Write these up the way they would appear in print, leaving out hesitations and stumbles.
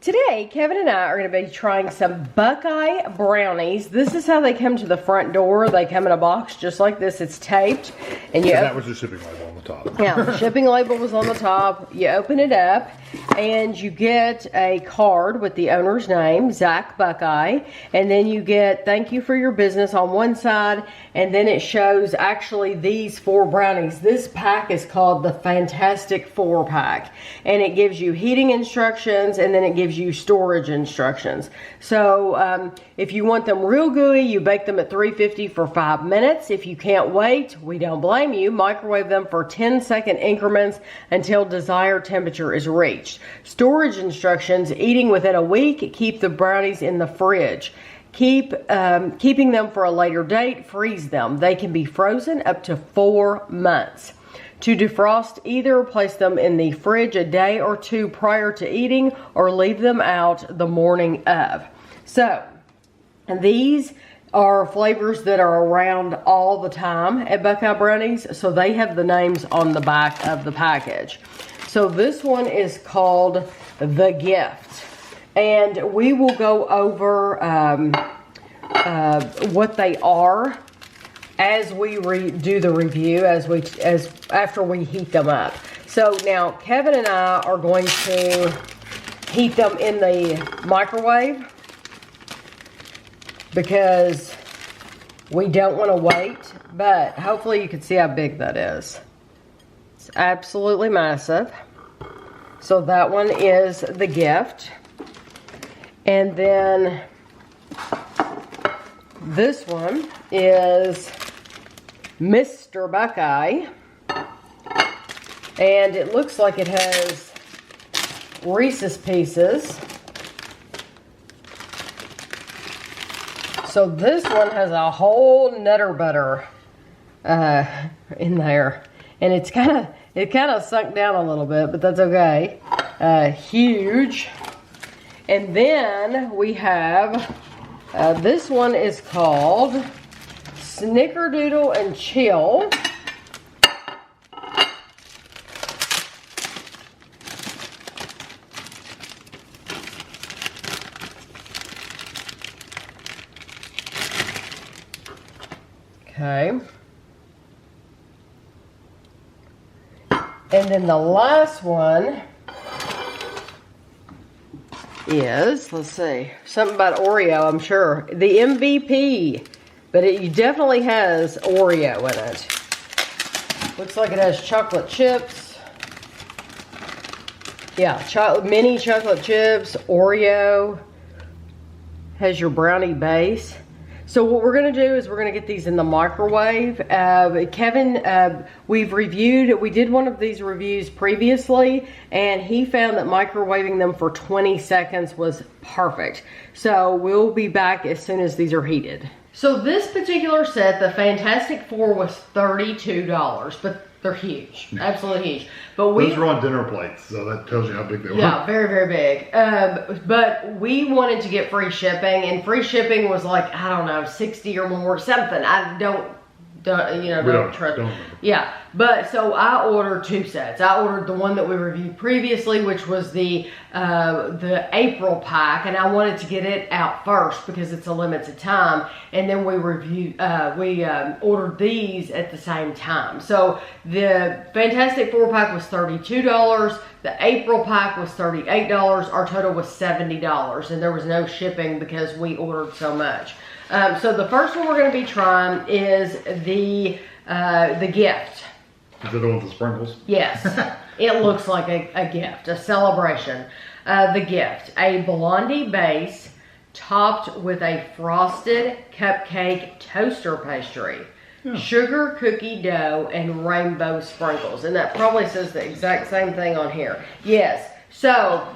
Today, Kevin and I are going to be trying some Buckeye Brownies. This is how they come to the front door. They come in a box just like this. It's taped. And that was the shipping label on the top. Yeah, the shipping label was on the top. You open it up and you get a card with the owner's name, Zach Buckeye. And then you get thank you for your business on one side. And then it shows actually these 4 brownies. This pack is called the Fantastic 4 pack. And it gives you heating instructions and then it gives you storage instructions. So if you want them real gooey, you bake them at 350 for 5 minutes. If you can't wait, we don't blame you. Microwave them for 10-second increments until desired temperature is reached. Storage instructions: eating within a week. Keep the brownies in the fridge. Keeping them for a later date. Freeze them. They can be frozen up to 4 months. To defrost, either place them in the fridge a day or 2 prior to eating or leave them out the morning of. So, these are flavors that are around all the time at Buckeye Brownies, so they have the names on the back of the package. So this one is called The Gift, and we will go over what they are as we do the review, after we heat them up. So now Kevin and I are going to heat them in the microwave because we don't want to wait, but hopefully you can see how big that is. It's absolutely massive. So that one is The Gift. And then this one is Mr. Buckeye, and it looks like it has Reese's Pieces. So this one has a whole Nutter Butter in there, and it kind of sunk down a little bit, but that's okay. Huge. And then we have this one is called Snickerdoodle and Chill. Okay. And then the last one is, let's see, something about Oreo, I'm sure. The MVP. But it definitely has Oreo in it. Looks like it has chocolate chips. Yeah, mini chocolate chips, Oreo. Has your brownie base. So what we're going to do is we're going to get these in the microwave. Kevin, we did one of these reviews previously, and he found that microwaving them for 20 seconds was perfect. So we'll be back as soon as these are heated. So this particular set, the Fantastic 4, was $32, but they're huge, absolutely huge. But those were on dinner plates, so that tells you how big they were. Yeah, very, very big. But we wanted to get free shipping, and free shipping was like, I don't know, 60 or more, something. I don't trust. Yeah, but so I ordered 2 sets. I ordered the one that we reviewed previously, which was the April pack, and I wanted to get it out first because it's a limited time. And then we ordered these at the same time. So the Fantastic 4 pack was $32. The April pack was $38. Our total was $70, and there was no shipping because we ordered so much. So the first one we're going to be trying is the Gift. Is it the one with the sprinkles? Yes. It looks like a gift, a celebration. The Gift, a blondie base topped with a frosted cupcake toaster pastry, sugar cookie dough, and rainbow sprinkles. And that probably says the exact same thing on here. Yes. So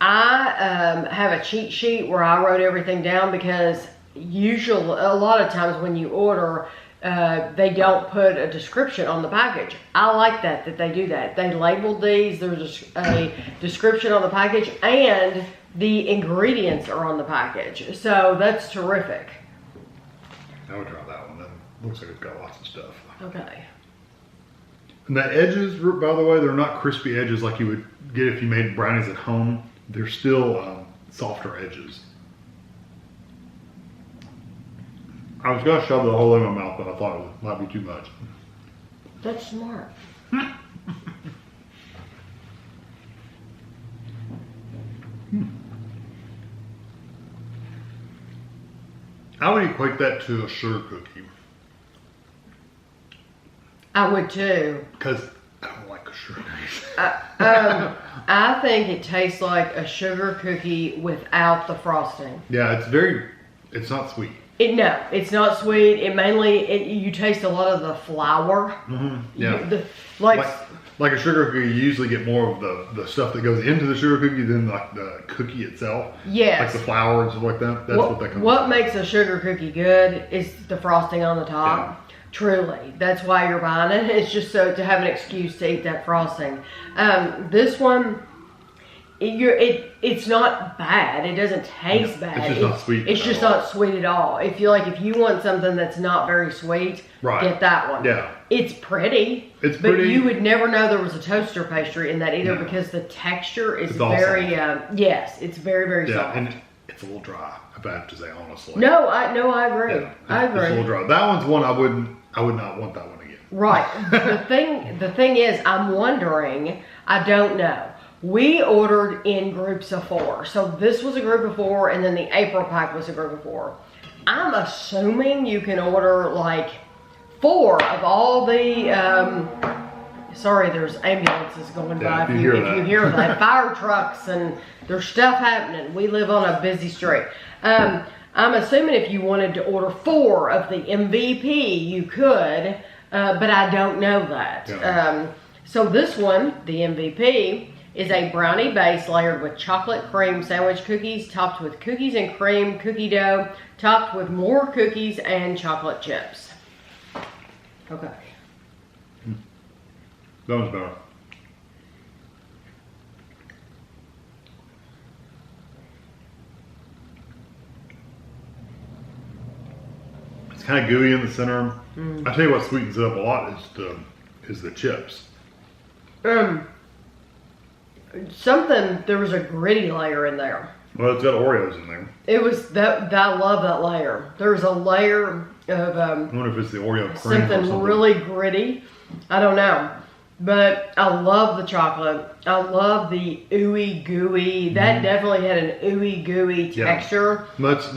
I have a cheat sheet where I wrote everything down because usually, a lot of times when you order, they don't put a description on the package. I like that they do that. They labeled these. There's a description on the package, and the ingredients are on the package. So that's terrific. I would try that one. That looks like it's got lots of stuff. Okay. And the edges, by the way, they're not crispy edges like you would get if you made brownies at home. There's still softer edges. I was gonna shove the whole in my mouth, but I thought it might be too much. That's smart. I would equate that to a sugar cookie. I would too. Because I don't like sugar cookies. I think it tastes like a sugar cookie without the frosting. Yeah, it's not sweet. No, it's not sweet. It mainly, you taste a lot of the flour. Mm-hmm. Yeah. Like a sugar cookie, you usually get more of the stuff that goes into the sugar cookie than like the cookie itself. Yes. Like the flour and stuff like that. That's what that comes What from. makes a sugar cookie good is the frosting on the top. Yeah. Truly. That's why you're buying it. It's just so to have an excuse to eat that frosting. This one, it's not bad. It doesn't taste bad. It's just not sweet. It's just not sweet at all. If you want something that's not very sweet, get that one. Yeah. It's pretty. But you would never know there was a toaster pastry in that either because the texture is very yes, it's very, very soft. And it's a little dry, if I have to say honestly. No, I agree. Yeah, I agree. It's a little dry. That one's one I would not want that one again. Right. the thing is, I'm wondering, I don't know. We ordered in groups of 4. So this was a group of 4 and then the April pack was a group of 4. I'm assuming you can order like 4 of all the, sorry, there's ambulances going by. If you hear that, fire trucks and there's stuff happening. We live on a busy street. I'm assuming if you wanted to order 4 of the MVP, you could, but I don't know that. Yeah. So this one, the MVP, is a brownie base layered with chocolate cream sandwich cookies, topped with cookies and cream cookie dough, topped with more cookies and chocolate chips. Okay. That one's better. It's kind of gooey in the center. I tell you what sweetens it up a lot is the chips. There was a gritty layer in there. Well, it's got Oreos in there. It was that, I love that layer. There's a layer of I wonder if it's the Oreo cream or something really gritty. I don't know. But I love the chocolate. I love the ooey gooey. That definitely had an ooey gooey texture. Much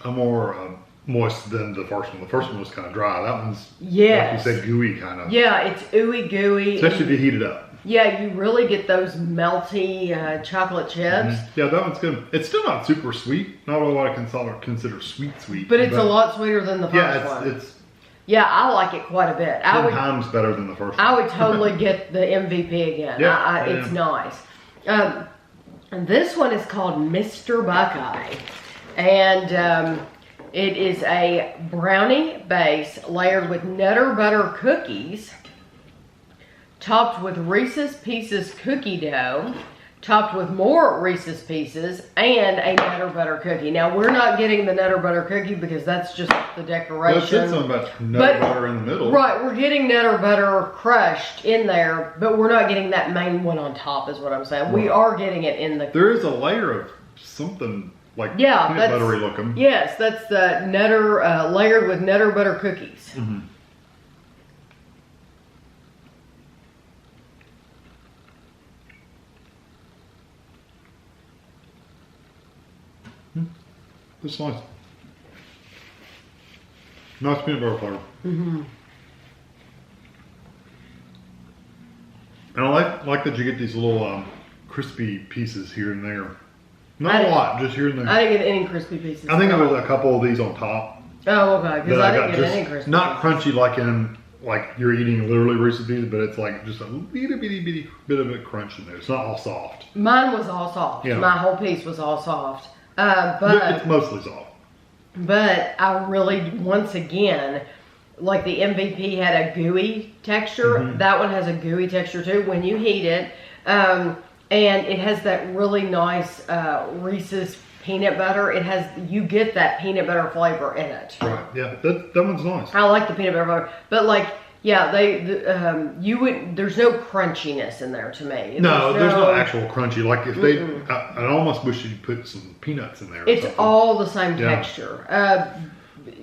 more moist than the first one. The first one was kind of dry. That one's, like you said, gooey kind of. Yeah, it's ooey gooey. Especially if you heat it up. Yeah, you really get those melty chocolate chips. Yeah, that one's good. It's still not super sweet. Not really what I consider sweet. But it's a lot sweeter than the first one. Yeah, I like it quite a bit. 10 times better than the first one. I would totally get the MVP again. It's nice. And this one is called Mr. Buckeye. And it is a brownie base layered with Nutter Butter cookies, topped with Reese's Pieces cookie dough, topped with more Reese's Pieces, and a Nutter Butter cookie. Now, we're not getting the Nutter Butter cookie because that's just the decoration. Well, it said something about Nutter Butter in the middle. Right, we're getting Nutter Butter crushed in there, but we're not getting that main one on top is what I'm saying. Right. We are getting it in the... There is a layer of something like peanut buttery looking. Yes, that's the Nutter, layered with Nutter Butter cookies. Mm-hmm. It's nice. Nice peanut butter flavor. Mm-hmm. And I like that you get these little crispy pieces here and there. Not a lot, just here and there. I didn't get any crispy pieces. I think there was a couple of these on top. Oh, okay. Because I didn't get any crispy not crunchy like you're eating literally Reese's Pieces, but it's like just a little bitty bit of a crunch in there. It's not all soft. Mine was all soft. Yeah. My whole piece was all soft. But it's mostly soft. But I really, once again, like the MVP had a gooey texture. Mm-hmm. That one has a gooey texture too when you heat it. And it has that really nice Reese's peanut butter. You get that peanut butter flavor in it. Right, yeah, that one's nice. I like the peanut butter flavor. But Yeah, you would. There's no crunchiness in there to me. No, there's no actual crunchy. Like if they, I almost wish you'd put some peanuts in there. It's all the same texture.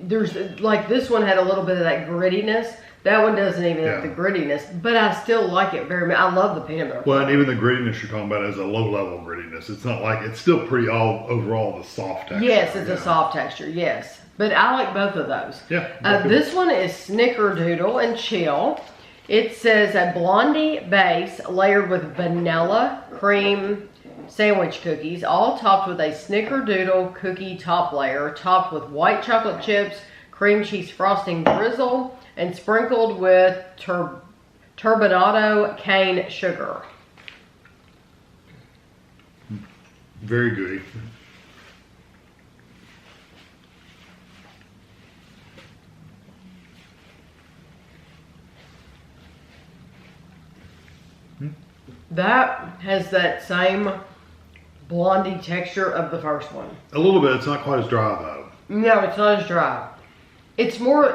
There's like this one had a little bit of that grittiness. That one doesn't even have the grittiness, but I still like it very much. I love the peanut butter. Well, and even the grittiness you're talking about is a low level grittiness. It's not like, it's still pretty overall the soft texture. Yes, it's a soft texture, yes. But I like both of those. Yeah. This one is Snickerdoodle and Chill. It says a blondie base layered with vanilla cream sandwich cookies, all topped with a Snickerdoodle cookie top layer, topped with white chocolate chips, cream cheese frosting drizzle, and sprinkled with turbinado cane sugar. Very gooey. That has that same blondie texture of the first one. A little bit. It's not quite as dry though. No, it's not as dry. It's more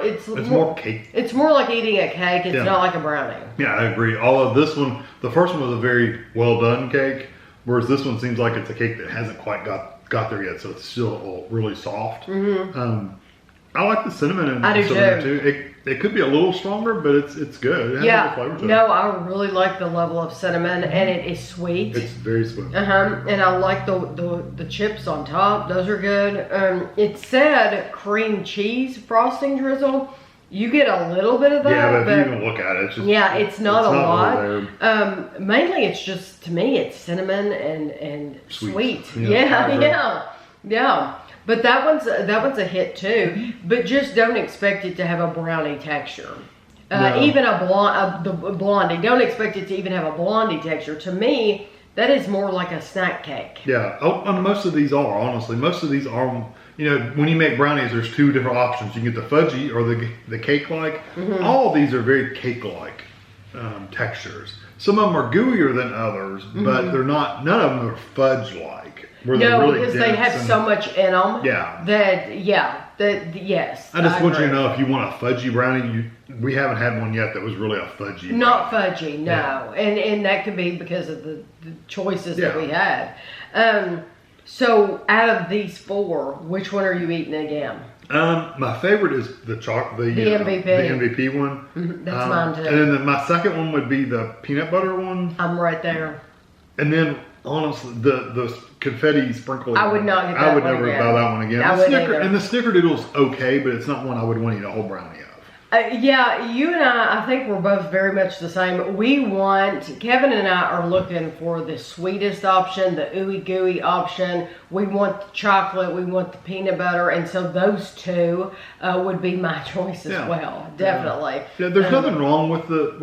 cake. It's more like eating a cake. It's not like a brownie. Yeah, I agree. Although this one, the first one was a very well done cake, whereas this one seems like it's a cake that hasn't quite got there yet, so it's still really soft. I like the cinnamon in there too. It could be a little stronger, but it's good. It has a flavor to it. No, I really like the level of cinnamon, and it is sweet. It's very sweet. And I like the chips on top. Those are good. It said cream cheese frosting drizzle. You get a little bit of that. Yeah, but if you even look at it, it's just it's not a lot. Mainly, it's just, to me, it's cinnamon and sweet. Yeah. But that one's a hit too. But just don't expect it to have a brownie texture. No. Even the blondie, don't expect it to even have a blondie texture. To me, that is more like a snack cake. Yeah. And most of these are, honestly. Most of these are, when you make brownies, there's two different options. You can get the fudgy or the cake-like. All of these are very cake-like textures. Some of them are gooier than others, but they're not. None of them are fudge-like. No, because they have so much in them. Yeah. Yes. I just want you to know, if you want a fudgy brownie, we haven't had one yet that was really a fudgy. Not fudgy, no. Yeah. And that could be because of the choices that we had. So out of these four, which one are you eating again? My favorite is the MVP. The MVP one. That's mine too. And then my second one would be the peanut butter one. I'm right there. And then honestly, the confetti sprinkle. I would not get that one. I would never buy that one again. And the Snickerdoodle's okay, but it's not one I would want to eat a whole brownie of. Yeah, you and I think we're both very much the same. Kevin and I are looking for the sweetest option, the ooey gooey option. We want the chocolate, we want the peanut butter, and so those two would be my choice as well. Definitely. Yeah, there's nothing wrong with the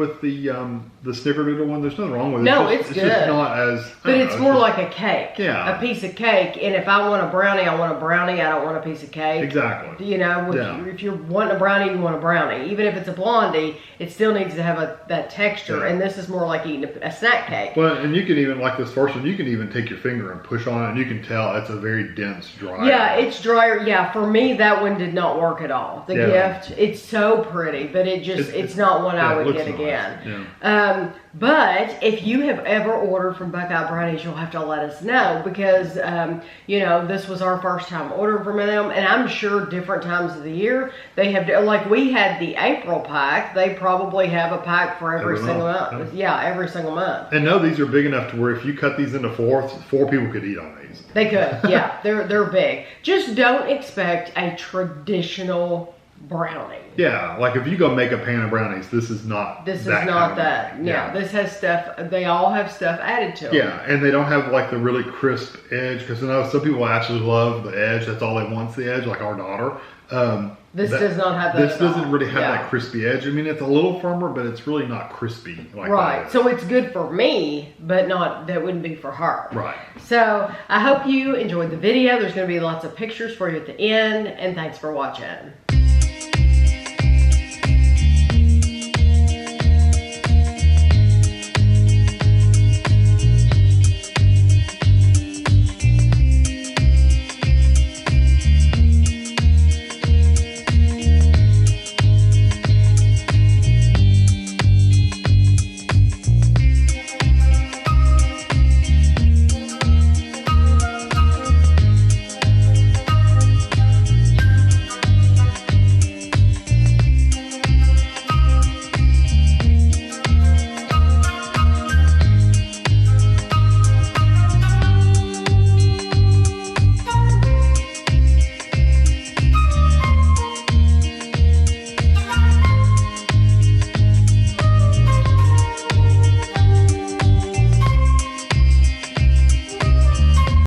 Snickerdoodle one. There's nothing wrong with it. No, it's good. It's just not as. But it's more like a cake. Yeah. A piece of cake. And if I want a brownie, I want a brownie. I don't want a piece of cake. Exactly. If you're wanting a brownie, you want a brownie. Even if it's a blondie, it still needs to have that texture. And this is more like eating a snack cake. Well, and you can even, like this first one, you can even take your finger and push on it, and you can tell it's a very dense, dry. Yeah, it's drier. Yeah, for me, that one did not work at all. The gift, it's so pretty, but it's not one I would get again. Yeah. But if you have ever ordered from Buckeye Brownies, you'll have to let us know, because, this was our first time ordering from them, and I'm sure different times of the year, they have, like we had the April pack, they probably have a pack for every single month. Yeah, every single month. And no, these are big enough to where if you cut these into four people could eat on these. They could, yeah, they're big. Just don't expect a traditional brownie. Yeah, like if you go make a pan of brownies, this is not that. Yeah, this has stuff, they all have stuff added to them. Yeah, and they don't have like the really crisp edge, because I know some people actually love the edge. That's all they want's the edge, like our daughter. This does not have that. This doesn't really have that crispy edge. I mean, it's a little firmer, but it's really not crispy like that. So it's good for me, but that wouldn't be for her. Right. So I hope you enjoyed the video. There's going to be lots of pictures for you at the end, and thanks for watching.